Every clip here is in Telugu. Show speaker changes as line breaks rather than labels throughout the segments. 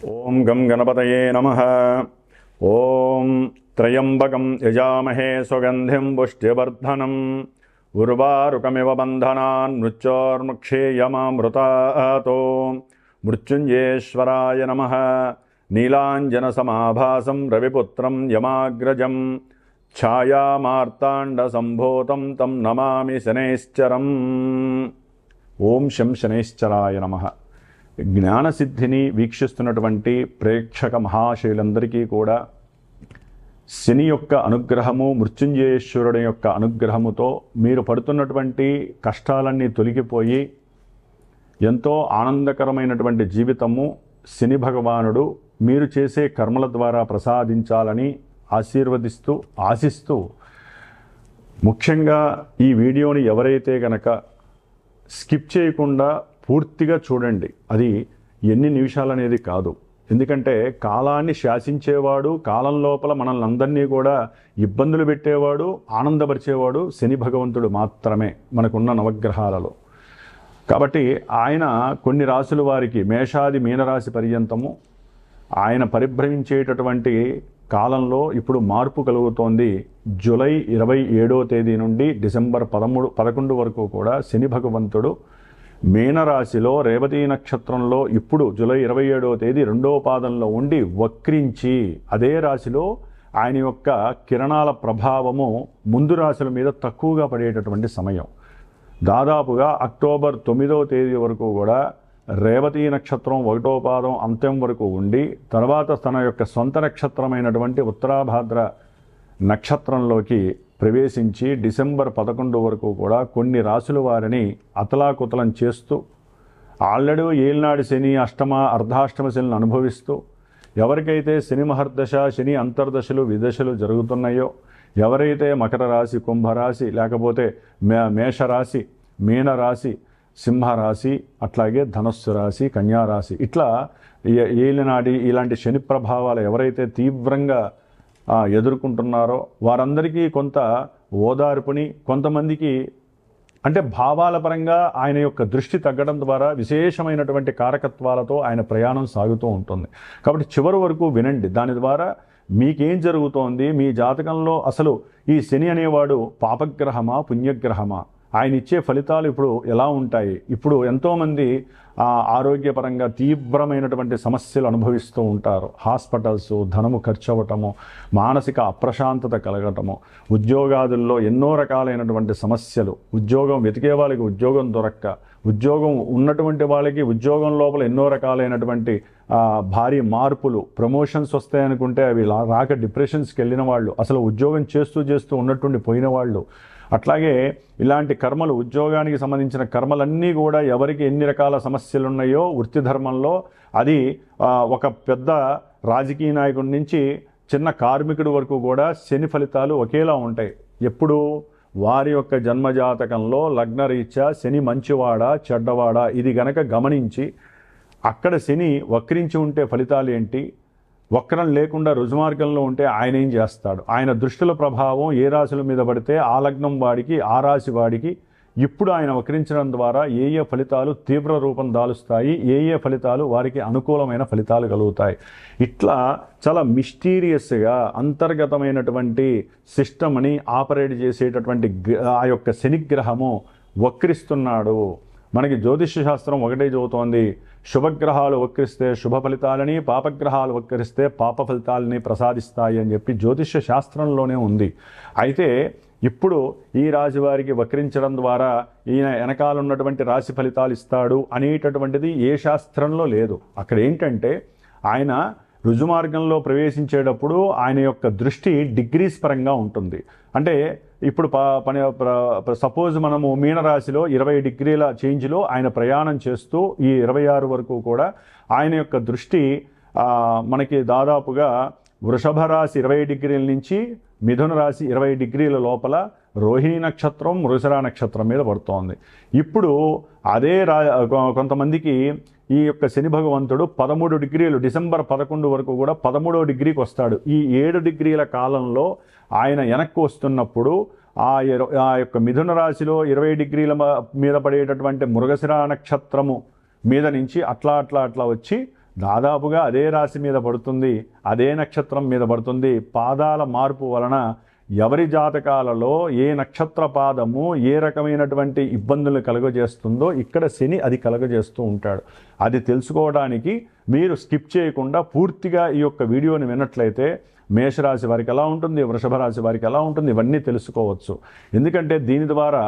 ఓం గం గణపతయే నమః. ఓం త్రయంబకం యజామహే సుగంధిం పుష్టివర్ధనం ఉర్వారుకమివ బంధనాన్ మృత్యోర్ముక్షేయమామృతాతో. మృత్యుంజయేశ్వరాయ నమః. నీలాంజనసమాభాసం రవిపుత్రం యమాగ్రజం ఛాయామార్తాండసంభూతం తం నమామి శనైశ్చరం. ఓం శం శనైశ్చరాయ నమః. జ్ఞానసిద్ధిని వీక్షిస్తున్నటువంటి ప్రేక్షక మహాశయులందరికీ కూడా శని యొక్క అనుగ్రహము, మృత్యుంజయేశ్వరుడి యొక్క అనుగ్రహముతో మీరు పడుతున్నటువంటి కష్టాలన్నీ తొలగిపోయి ఎంతో ఆనందకరమైనటువంటి జీవితము శని భగవానుడు మీరు చేసే కర్మల ద్వారా ప్రసాదించాలని ఆశీర్వదిస్తూ ఆశిస్తూ, ముఖ్యంగా ఈ వీడియోని ఎవరైతే గనక స్కిప్ చేయకుండా పూర్తిగా చూడండి. అది ఎన్ని నిమిషాలు అనేది కాదు, ఎందుకంటే కాలాన్ని శాసించేవాడు, కాలం లోపల మనల్ని అందరినీ కూడా ఇబ్బందులు పెట్టేవాడు, ఆనందపరిచేవాడు శని భగవంతుడు మాత్రమే మనకున్న నవగ్రహాలలో. కాబట్టి ఆయన కొన్ని రాశుల వారికి మేషాది మీనరాశి పర్యంతము ఆయన పరిభ్రమించేటటువంటి కాలంలో ఇప్పుడు మార్పు కలుగుతోంది. జూలై 27వ తేదీ నుండి డిసెంబర్ 11 వరకు కూడా శని భగవంతుడు మీనరాశిలో రేవతి నక్షత్రంలో ఇప్పుడు జూలై 27వ తేదీ 2వ పాదంలో ఉండి వక్రించి అదే రాశిలో ఆయన యొక్క కిరణాల ప్రభావము ముందు రాశుల మీద తక్కువగా పడేటటువంటి సమయం. దాదాపుగా అక్టోబర్ 9వ తేదీ వరకు కూడా రేవతి నక్షత్రం 1వ పాదం అంత్యం వరకు ఉండి, తర్వాత తన యొక్క సొంత నక్షత్రమైనటువంటి ఉత్తరాభాద్ర నక్షత్రంలోకి ప్రవేశించి డిసెంబర్ 11 వరకు కూడా కొన్ని రాశుల వారిని అతలాకుతలం చేస్తూ, ఆల్రెడీ ఏలినాడు శని, అష్టమ అర్ధాష్టమ శనిని అనుభవిస్తూ, ఎవరికైతే శని మహర్దశ, శని అంతర్దశలు విదశలు జరుగుతున్నాయో, ఎవరైతే మకర రాశి, కుంభరాశి, లేకపోతే మేషరాశి, మీనరాశి, సింహరాశి, అట్లాగే ధనస్సు రాశి, కన్యారాశి, ఇట్లా ఏలినాడి ఇలాంటి శని ప్రభావాలు ఎవరైతే తీవ్రంగా ఎదుర్కొంటున్నారో వారందరికీ కొంత ఓదార్పుని, కొంతమందికి అంటే భావాల పరంగా ఆయన యొక్క దృష్టి తగ్గడం ద్వారా విశేషమైనటువంటి కారకత్వాలతో ఆయన ప్రయాణం సాగుతూ ఉంటుంది. కాబట్టి చివరి వరకు వినండి. దాని ద్వారా మీకేం జరుగుతోంది, మీ జాతకంలో అసలు ఈ శని అనేవాడు పాపగ్రహమా పుణ్యగ్రహమా, ఆయన ఇచ్చే ఫలితాలు ఇప్పుడు ఎలా ఉంటాయి. ఇప్పుడు ఎంతోమంది ఆరోగ్యపరంగా తీవ్రమైనటువంటి సమస్యలు అనుభవిస్తూ ఉంటారు. హాస్పిటల్స్, ధనము ఖర్చు అవ్వటము, మానసిక అప్రశాంతత కలగటము, ఉద్యోగాదుల్లో ఎన్నో రకాలైనటువంటి సమస్యలు, ఉద్యోగం వెతికే వాళ్ళకి ఉద్యోగం దొరక్క, ఉద్యోగం ఉన్నటువంటి వాళ్ళకి ఉద్యోగం లోపల ఎన్నో రకాలైనటువంటి భారీ మార్పులు, ప్రమోషన్స్ వస్తాయనుకుంటే అవి రాక డిప్రెషన్స్కి వెళ్ళిన వాళ్ళు, అసలు ఉద్యోగం చేస్తూ ఉన్నట్టుండి పోయిన వాళ్ళు, అట్లాగే ఇలాంటి కర్మలు, ఉద్యోగానికి సంబంధించిన కర్మలన్నీ కూడా ఎవరికి ఎన్ని రకాల సమస్యలు ఉన్నాయో వృత్తి ధర్మంలో, అది ఒక పెద్ద రాజకీయ నాయకుడి నుంచి చిన్న కార్మికుడి వరకు కూడా శని ఫలితాలు ఒకేలా ఉంటాయి. ఎప్పుడు వారి యొక్క జన్మజాతకంలో లగ్నరీత్యా శని మంచివాడా చెడ్డవాడా ఇది గనక గమనించి, అక్కడ శని వక్రించి ఉంటే ఫలితాలు ఏంటి, వక్రం లేకుండా రుజుమార్గంలో ఉంటే ఆయన ఏం చేస్తాడు, ఆయన దృష్టిల ప్రభావం ఏ రాశుల మీద పడితే ఆ లగ్నం వాడికి, ఆ రాశి వాడికి ఇప్పుడు ఆయన వక్రించడం ద్వారా ఏ ఫలితాలు తీవ్ర రూపం దాలుస్తాయి, ఏ ఫలితాలు వారికి అనుకూలమైన ఫలితాలు కలుగుతాయి. ఇట్లా చాలా మిస్టీరియస్గా అంతర్గతమైనటువంటి సిస్టమ్ని ఆపరేట్ చేసేటటువంటి ఆ యొక్క శనిగ్రహము వక్రిస్తున్నాడు. మనకి జ్యోతిష్య శాస్త్రం ఒకటే చెబుతోంది, శుభగ్రహాలు వక్రిస్తే శుభ ఫలితాలని, పాపగ్రహాలు వక్రిస్తే పాప ఫలితాలని ప్రసాదిస్తాయి అని చెప్పి జ్యోతిష్య శాస్త్రంలోనే ఉంది. అయితే ఇప్పుడు ఈ రాశి వారికి వక్రించడం ద్వారా ఈయన వెనకాల ఉన్నటువంటి రాశి ఫలితాలు ఇస్తాడు అనేటటువంటిది ఏ శాస్త్రంలో లేదు. అక్కడ ఏంటంటే ఆయన రుజుమార్గంలో ప్రవేశించేటప్పుడు ఆయన యొక్క దృష్టి డిగ్రీస్ పరంగా ఉంటుంది. అంటే ఇప్పుడు సపోజ్ మనము మీనరాశిలో 20 డిగ్రీల చేంజ్లో ఆయన ప్రయాణం చేస్తూ ఈ 26 వరకు కూడా ఆయన యొక్క దృష్టి మనకి దాదాపుగా వృషభ రాశి 20 డిగ్రీల నుంచి మిథున రాశి 20 డిగ్రీల లోపల రోహిణి నక్షత్రం, మృగశిర నక్షత్రం మీద పడుతోంది. ఇప్పుడు అదే కొంతమందికి ఈ యొక్క శని భగవంతుడు 13 డిగ్రీలు డిసెంబర్ 11 వరకు కూడా 13వ డిగ్రీకి వస్తాడు. ఈ 7 డిగ్రీల కాలంలో ఆయన వెనక్కి వస్తున్నప్పుడు ఆ యొక్క మిథున రాశిలో 20 డిగ్రీల మీద పడేటటువంటి మృగశిర నక్షత్రము మీద నుంచి అట్లా వచ్చి దాదాపుగా అదే రాశి మీద పడుతుంది, అదే నక్షత్రం మీద పడుతుంది. పాదాల మార్పు వలన ఎవరి జాతకాలలో ఏ నక్షత్ర పాదము ఏ రకమైనటువంటి ఇబ్బందులు కలుగజేస్తుందో ఇక్కడ శని అది కలుగజేస్తూ ఉంటాడు. అది తెలుసుకోవడానికి మీరు స్కిప్ చేయకుండా పూర్తిగా ఈ యొక్క వీడియోని విన్నట్లయితే మేషరాశి వారికి ఎలా ఉంటుంది, వృషభ రాశి వారికి ఎలా ఉంటుంది, ఇవన్నీ తెలుసుకోవచ్చు. ఎందుకంటే దీని ద్వారా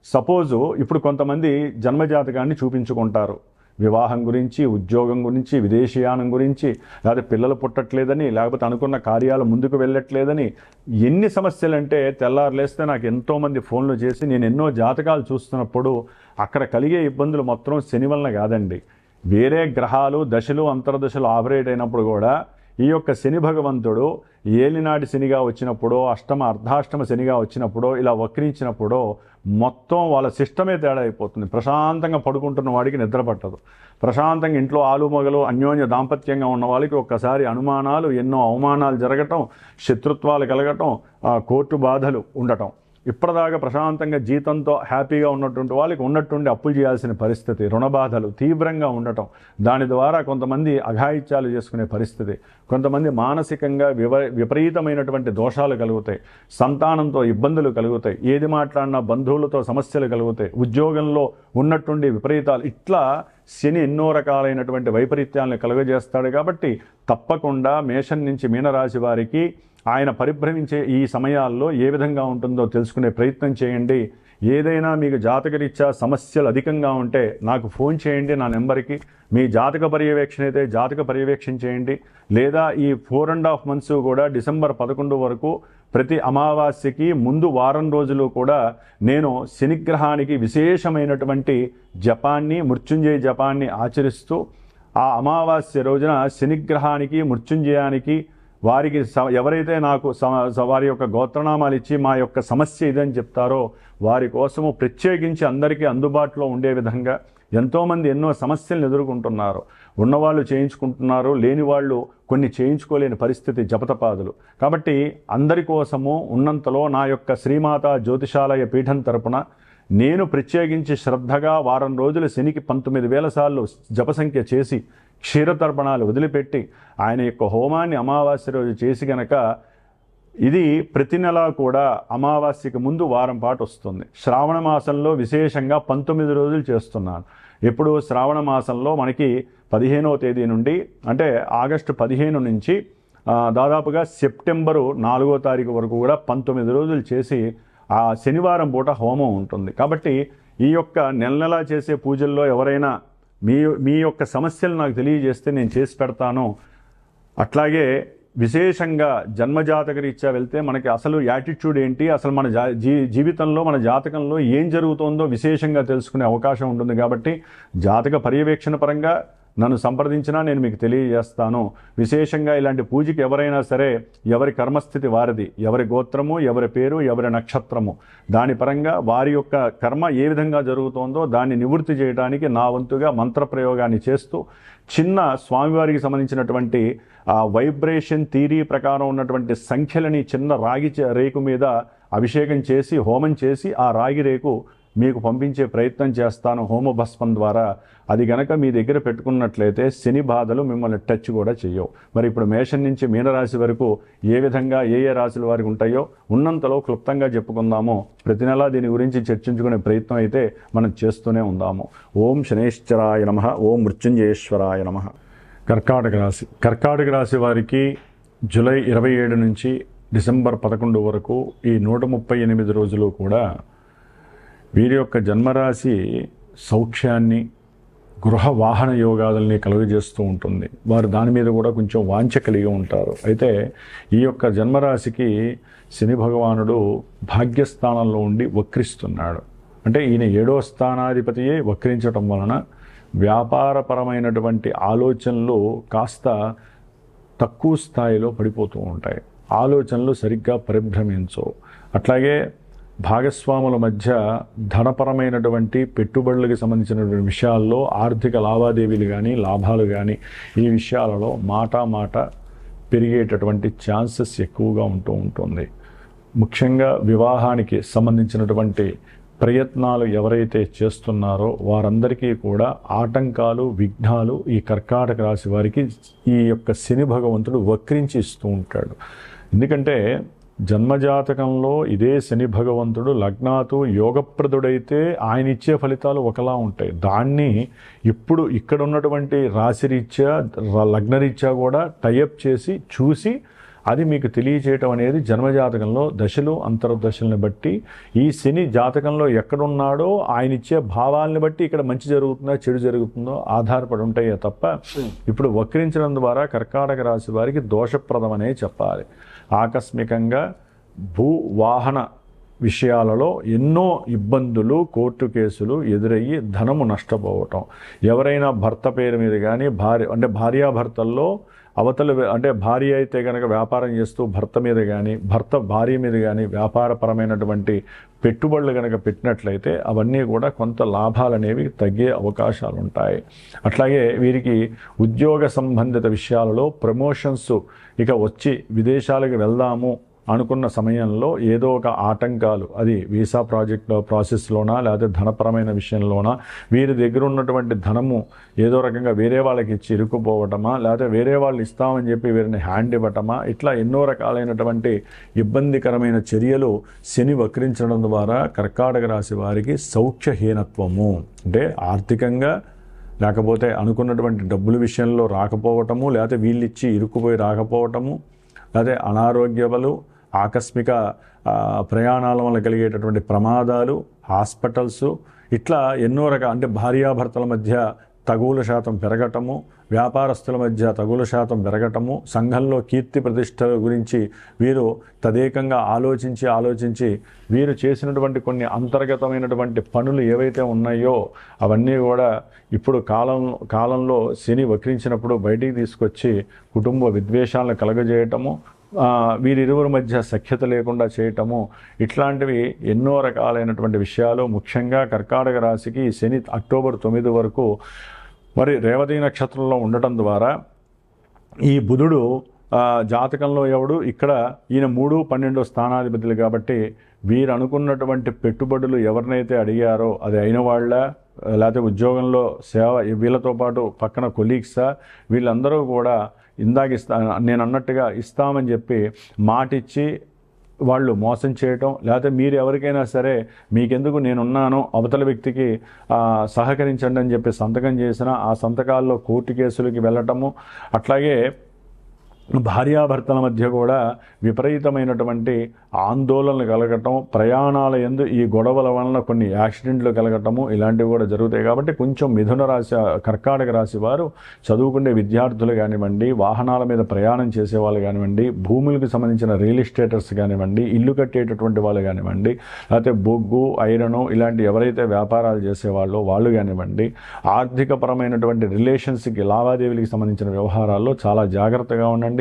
సపోజు ఇప్పుడు కొంతమంది జన్మజాతకాన్ని చూపించుకుంటారు, వివాహం గురించి, ఉద్యోగం గురించి, విదేశీయానం గురించి, లేకపోతే పిల్లలు పుట్టట్లేదని, లేకపోతే అనుకున్న కార్యాలు ముందుకు వెళ్ళట్లేదని, ఎన్ని సమస్యలంటే తెల్లారు లేస్తే నాకు ఎంతోమంది ఫోన్లు చేసి నేను ఎన్నో జాతకాలు చూస్తున్నప్పుడు అక్కడ కలిగే ఇబ్బందులు మొత్తం శని వలన కాదండి, వేరే గ్రహాలు దశలు అంతర్దశలు ఆపరేట్ అయినప్పుడు కూడా ఈ యొక్క శని భగవంతుడు ఏలినాటి శనిగా వచ్చినప్పుడు, అర్ధాష్టమ శనిగా వచ్చినప్పుడు, ఇలా వక్రించినప్పుడు మొత్తం వాళ్ళ సిస్టమే తేడా అయిపోతుంది. ప్రశాంతంగా పడుకుంటున్న వాడికి నిద్ర పట్టదు. ప్రశాంతంగా ఇంట్లో ఆలుమగలు అన్యోన్య దాంపత్యంగా ఉన్న వాళ్ళకి ఒక్కసారి అనుమానాలు, ఎన్నో అవమానాలు జరగటం, శత్రుత్వాలు కలగటం, కోర్టు బాధలు ఉండటం. ఇప్పటిదాకా ప్రశాంతంగా జీతంతో హ్యాపీగా ఉన్నటువంటి వాళ్ళకి ఉన్నట్టుండి అప్పులు చేయాల్సిన పరిస్థితి, రుణబాధలు తీవ్రంగా ఉండటం, దాని ద్వారా కొంతమంది అఘాయిత్యాలు చేసుకునే పరిస్థితి, కొంతమంది మానసికంగా విపరీతమైనటువంటి దోషాలు కలుగుతాయి, సంతానంతో ఇబ్బందులు కలుగుతాయి, ఏది మాట్లాడినా బంధువులతో సమస్యలు కలుగుతాయి, ఉద్యోగంలో ఉన్నట్టుండి విపరీతాలు. ఇట్లా శని ఎన్నో రకాలైనటువంటి వైపరీత్యాలను కలుగజేస్తాడు. కాబట్టి తప్పకుండా మేషం నుంచి మీనరాశి వారికి ఆయన పరిభ్రమించే ఈ సమయాల్లో ఏ విధంగా ఉంటుందో తెలుసుకునే ప్రయత్నం చేయండి. ఏదైనా మీకు జాతకరీత్యా సమస్యలు అధికంగా ఉంటే నాకు ఫోన్ చేయండి నా నెంబర్కి. మీ జాతక పర్యవేక్షణ అయితే జాతక పర్యవేక్షణ చేయండి. లేదా ఈ 4.5 months కూడా డిసెంబర్ 11 వరకు ప్రతి అమావాస్యకి ముందు వారం రోజులు కూడా నేను శనిగ్రహానికి విశేషమైనటువంటి జపాన్ని, మృత్యుంజయ జపాన్ని ఆచరిస్తూ ఆ అమావాస్య రోజున శనిగ్రహానికి, మృత్యుంజయానికి వారికి ఎవరైతే నాకు వారి యొక్క గోత్రనామాలు ఇచ్చి మా యొక్క సమస్య ఇదని చెప్తారో వారి కోసము ప్రత్యేకించి అందరికీ అందుబాటులో ఉండే విధంగా ఎంతోమంది ఎన్నో సమస్యలను ఎదుర్కొంటున్నారు. ఉన్నవాళ్ళు చేయించుకుంటున్నారు, లేని వాళ్ళు కొన్ని చేయించుకోలేని పరిస్థితి, జపతపాదులు. కాబట్టి అందరి కోసము ఉన్నంతలో నా యొక్క శ్రీమాత జ్యోతిషాలయ పీఠం తరపున నేను ప్రత్యేకించి శ్రద్ధగా వారం రోజులు శనికి 19,000 సార్లు జపసంఖ్య చేసి క్షీరతర్పణాలు వదిలిపెట్టి ఆయన యొక్క హోమాన్ని అమావాస్య రోజు చేసి గనక ఇది ప్రతి నెల కూడా అమావాస్యకి ముందు వారం పాటు వస్తుంది. శ్రావణ మాసంలో విశేషంగా 19 రోజులు చేస్తున్నాను. ఎప్పుడు శ్రావణ మాసంలో మనకి 15వ తేదీ నుండి, అంటే ఆగస్టు 15 నుంచి దాదాపుగా సెప్టెంబరు 4వ తారీఖు వరకు కూడా 19 రోజులు చేసి ఆ శనివారం పూట హోమం ఉంటుంది. కాబట్టి ఈ యొక్క నెల చేసే పూజల్లో ఎవరైనా మీ యొక్క సమస్యలు నాకు తెలియజేస్తే నేను చేసి పెడతాను. అట్లాగే విశేషంగా జన్మజాతక రీత్యా వెళ్తే మనకి అసలు యాటిట్యూడ్ ఏంటి, అసలు మన జీవితంలో మన జాతకంలో ఏం జరుగుతుందో విశేషంగా తెలుసుకునే అవకాశం ఉంటుంది. కాబట్టి జాతక పర్యవేక్షణ పరంగా నన్ను సంప్రదించినా నేను మీకు తెలియజేస్తాను. విశేషంగా ఇలాంటి పూజకి ఎవరైనా సరే ఎవరి కర్మస్థితి వారిది, ఎవరి గోత్రము, ఎవరి పేరు, ఎవరి నక్షత్రము, దాని పరంగా వారి యొక్క కర్మ ఏ విధంగా జరుగుతోందో దాన్ని నివృత్తి చేయడానికి నా వంతుగా మంత్రప్రయోగాన్ని చేస్తూ చిన్న స్వామివారికి సంబంధించినటువంటి వైబ్రేషన్ థియరీ ప్రకారం ఉన్నటువంటి సంఖ్యలని చిన్న రాగి రేకు మీద అభిషేకం చేసి హోమం చేసి ఆ రాగి రేకు మీకు పంపించే ప్రయత్నం చేస్తాను హోమభస్మం ద్వారా. అది గనక మీ దగ్గర పెట్టుకున్నట్లయితే శని బాధలు మిమ్మల్ని టచ్ కూడా చేయవు. మరి ఇప్పుడు మేషం నుంచి మీనరాశి వరకు ఏ విధంగా ఏ రాశుల వారికి ఉంటాయో ఉన్నంతలో క్లుప్తంగా చెప్పుకుందాము. ప్రతి నెలా దీని గురించి చర్చించుకునే ప్రయత్నం అయితే మనం చేస్తూనే ఉందాము. ఓం శనేశ్వరాయ నమః, ఓం మృత్యుంజయేశ్వరాయ నమః. కర్కాటక రాశి వారికి జూలై 27 నుంచి డిసెంబర్ 11 వరకు ఈ 138 రోజులు కూడా వీరి యొక్క జన్మరాశి సౌఖ్యాన్ని, గృహ వాహన యోగాలని కలుగజేస్తూ ఉంటుంది. వారు దాని మీద కూడా కొంచెం వాంఛ కలిగి ఉంటారు. అయితే ఈ యొక్క జన్మరాశికి శని భగవానుడు భాగ్యస్థానంలో ఉండి వక్రిస్తున్నాడు. అంటే ఈయన 7వ స్థానాధిపతియే వక్రించటం వలన వ్యాపారపరమైనటువంటి ఆలోచనలు కాస్త తక్కువ స్థాయిలో పడిపోతూ ఉంటాయి. ఆలోచనలు సరిగ్గా పరిభ్రమించవు. అట్లాగే భాగస్వాముల మధ్య ధనపరమైనటువంటి పెట్టుబడులకు సంబంధించినటువంటి విషయాల్లో ఆర్థిక లావాదేవీలు కానీ లాభాలు కానీ ఈ విషయాలలో మాట పెరిగేటటువంటి ఛాన్సెస్ ఎక్కువగా ఉంటుంది. ముఖ్యంగా వివాహానికి సంబంధించినటువంటి ప్రయత్నాలు ఎవరైతే చేస్తున్నారో వారందరికీ కూడా ఆటంకాలు, విఘ్నాలు ఈ కర్కాటక రాశి వారికి ఈ యొక్క శని భగవంతుడు వక్రించి ఇస్తూ ఉంటాడు. ఎందుకంటే జన్మజాతకంలో ఇదే శని భగవంతుడు లగ్నాతు యోగప్రదుడైతే ఆయన ఇచ్చే ఫలితాలు ఒకలా ఉంటాయి. దాన్ని ఇప్పుడు ఇక్కడ ఉన్నటువంటి రాశిరీత్యా లగ్నరీత్యా కూడా టైఅప్ చేసి చూసి అది మీకు తెలియచేయటం అనేది జన్మజాతకంలో దశలు అంతర్దశల్ని బట్టి ఈ శని జాతకంలో ఎక్కడున్నాడో ఆయన ఇచ్చే భావాల్ని బట్టి ఇక్కడ మంచి జరుగుతుందో చెడు జరుగుతుందో ఆధారపడి ఉంటాయే తప్ప ఇప్పుడు వక్రించడం ద్వారా కర్కాటక రాశి వారికి దోషప్రదమనే చెప్పాలి. ఆకస్మికంగా భూ వాహన విషయాలలో ఎన్నో ఇబ్బందులు, కోర్టు కేసులు ఎదురయ్యి ధనము నష్టపోవటం, ఎవరైనా భర్త పేరు మీద కానీ భార్యాభర్తల్లో భార్య అయితే కనుక వ్యాపారం చేస్తూ భర్త మీద కానీ భర్త భార్య మీద కానీ వ్యాపారపరమైనటువంటి పెట్టుబడులు కనుక పెట్టినట్లయితే అవన్నీ కూడా కొంత లాభాలు అనేవి తగ్గే అవకాశాలు ఉంటాయి. అట్లాగే వీరికి ఉద్యోగ సంబంధిత విషయాలలో ప్రమోషన్స్ ఇక వచ్చి విదేశాలకు వెళ్దాము అనుకున్న సమయంలో ఏదో ఒక ఆటంకాలు, అది వీసా ప్రాసెస్లోనా లేదా ధనపరమైన విషయంలోనా, వీరి దగ్గర ఉన్నటువంటి ధనము ఏదో రకంగా వేరే వాళ్ళకి ఇచ్చి ఇరుక్కుపోవటమా, లేదా వేరే వాళ్ళు ఇస్తామని చెప్పి వీరిని హ్యాండ్ ఇవ్వటమా, ఇట్లా ఎన్నో రకాలైనటువంటి ఇబ్బందికరమైన చర్యలు శని వక్రించడం ద్వారా కర్కాటక రాశి వారికి సౌఖ్యహీనత్వము అంటే ఆర్థికంగా లేకపోతే అనుకున్నటువంటి డబ్బుల విషయంలో రాకపోవటము, లేకపోతే వీళ్ళిచ్చి ఇరుక్కుపోయి రాకపోవటము, లేకపోతే అనారోగ్యాలు, ఆకస్మిక ప్రయాణాల వల్ల కలిగేటటువంటి ప్రమాదాలు, హాస్పిటల్స్, ఇట్లా ఎన్నో రకాల భార్యాభర్తల మధ్య తగువుల శాతం పెరగటము, వ్యాపారస్తుల మధ్య తగువుల శాతం పెరగటము, సంఘంలో కీర్తి ప్రతిష్టల గురించి వీరు తదేకంగా ఆలోచించి వీరు చేసినటువంటి కొన్ని అంతర్గతమైనటువంటి పనులు ఏవైతే ఉన్నాయో అవన్నీ కూడా ఇప్పుడు కాలంలో శని వక్రించినప్పుడు బయటికి తీసుకొచ్చి కుటుంబ విద్వేషాలను కలగజేయటము, వీరిరువురి మధ్య సఖ్యత లేకుండా చేయటము, ఇట్లాంటివి ఎన్నో రకాలైనటువంటి విషయాలు. ముఖ్యంగా కర్కాటక రాశికి శని అక్టోబర్ 9 వరకు మరి రేవతి నక్షత్రంలో ఉండటం ద్వారా ఈ బుధుడు జాతకంలో ఎవడు ఇక్కడ ఈయన 3, 12 స్థానాధిపతులు కాబట్టి వీరు అనుకున్నటువంటి పెట్టుబడులు ఎవరినైతే అడిగారో అది అయిన వాళ్ళ లేకపోతే ఉద్యోగంలో సేవ వీళ్ళతో పాటు పక్కన కొలీగ్సా వీళ్ళందరూ కూడా ఇందాక నేను అన్నట్టుగా ఇస్తామని చెప్పి మాటిచ్చి వాళ్ళు మోసం చేయటం, లేకపోతే మీరు ఎవరికైనా సరే మీకెందుకు నేనున్నాను అవతల వ్యక్తికి సహకరించండి అని చెప్పి సంతకం చేసిన ఆ సంతకాల్లో కోర్టు కేసులకి వెళ్ళటము, అట్లాగే భార్యాభర్తల మధ్య కూడా విపరీతమైన ఆందోళనలు కలగటం, ప్రయాణాల యందు ఈ గొడవల వలన కొన్ని యాక్సిడెంట్లు కలగటము ఇలాంటివి కూడా జరుగుతాయి. కాబట్టి కొంచెం మిథున రాశి కర్కాటక రాశి వారు చదువుకునే విద్యార్థులు కానివ్వండి, వాహనాల మీద ప్రయాణం చేసేవాళ్ళు కానివ్వండి, భూములకు సంబంధించిన రియల్ ఎస్టేటర్స్ కానివ్వండి, ఇల్లు కట్టేటటువంటి వాళ్ళు కానివ్వండి, లేకపోతే బొగ్గు, ఐరను ఇలాంటి ఎవరైతే వ్యాపారాలు చేసేవాళ్ళో వాళ్ళు కానివ్వండి, ఆర్థికపరమైనటువంటి రిలేషన్స్కి లావాదేవీలకు సంబంధించిన వ్యవహారాల్లో చాలా జాగ్రత్తగా ఉండండి.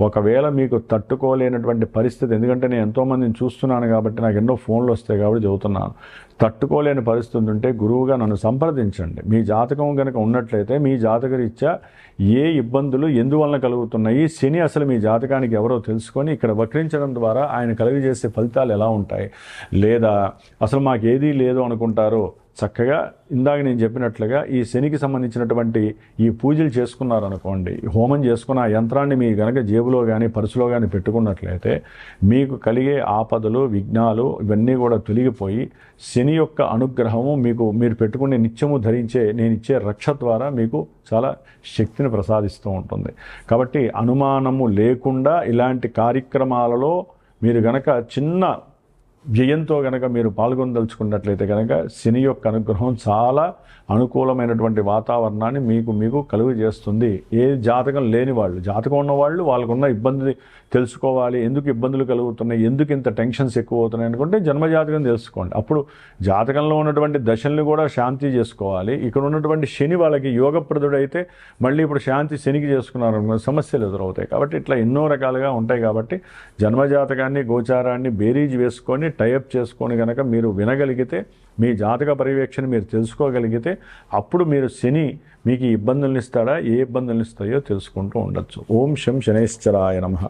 ఒకవేళ మీకు తట్టుకోలేనటువంటి పరిస్థితి, ఎందుకంటే నేను ఎంతోమందిని చూస్తున్నాను కాబట్టి నాకు ఎన్నో ఫోన్లు వస్తాయి కాబట్టి చెబుతున్నాను, తట్టుకోలేని పరిస్థితి ఉంటే గురువుగా నన్ను సంప్రదించండి. మీ జాతకం కనుక ఉన్నట్లయితే మీ జాతకరీత్యా ఏ ఇబ్బందులు ఎందువలన కలుగుతున్నాయి, శని అసలు మీ జాతకానికి ఎవరో తెలుసుకొని ఇక్కడ వక్రించడం ద్వారా ఆయన కలుగజేసే ఫలితాలు ఎలా ఉంటాయి, లేదా అసలు మాకేదీ లేదు అనుకుంటారో చక్కగా ఇందాక నేను చెప్పినట్లుగా ఈ శనికి సంబంధించినటువంటి ఈ పూజలు చేసుకున్నారనుకోండి, హోమం చేసుకున్న ఆ యంత్రాన్ని మీ గనక జేబులో కానీ పర్సులో కానీ పెట్టుకున్నట్లయితే మీకు కలిగే ఆపదలు, విఘ్నాలు ఇవన్నీ కూడా తొలగిపోయి శని యొక్క అనుగ్రహము మీరు పెట్టుకునే నిత్యము ధరించే నేను ఇచ్చే రక్ష ద్వారా మీకు చాలా శక్తిని ప్రసాదిస్తూ ఉంటుంది. కాబట్టి అనుమానము లేకుండా ఇలాంటి కార్యక్రమాలలో మీరు గనక చిన్న వ్యయంతో కనుక మీరు పాల్గొనదలుచుకున్నట్లయితే కనుక శని యొక్క అనుగ్రహం చాలా అనుకూలమైనటువంటి వాతావరణాన్ని మీకు కలుగు చేస్తుంది. ఏ జాతకం లేని వాళ్ళు, జాతకం ఉన్నవాళ్ళు వాళ్ళకున్న ఇబ్బంది తెలుసుకోవాలి, ఎందుకు ఇబ్బందులు కలుగుతున్నాయి, ఎందుకు ఇంత టెన్షన్స్ ఎక్కువ అవుతున్నాయి అనుకుంటే జన్మజాతకం తెలుసుకోండి. అప్పుడు జాతకంలో ఉన్నటువంటి దశల్ని కూడా శాంతి చేసుకోవాలి. ఇక్కడ ఉన్నటువంటి శని వాళ్ళకి యోగప్రదుడైతే మళ్ళీ ఇప్పుడు శాంతి శనికి చేసుకున్నారనుకున్న సమస్యలు ఎదురవుతాయి. కాబట్టి ఇట్లా ఎన్నో రకాలుగా ఉంటాయి. కాబట్టి జన్మజాతకాన్ని, గోచారాన్ని బేరీజ్ వేసుకొని టైఅప్ చేసుకొని కనుక మీరు వినగలిగితే, మీ జాతక పర్యవేక్షణ మీరు తెలుసుకోగలిగితే అప్పుడు మీరు శని మీకు ఇబ్బందులను ఇస్తాడా, ఏ ఇబ్బందులను ఇస్తాయో తెలుసుకుంటూ ఉండొచ్చు. ఓం శం శనైశ్చరాయ నమః.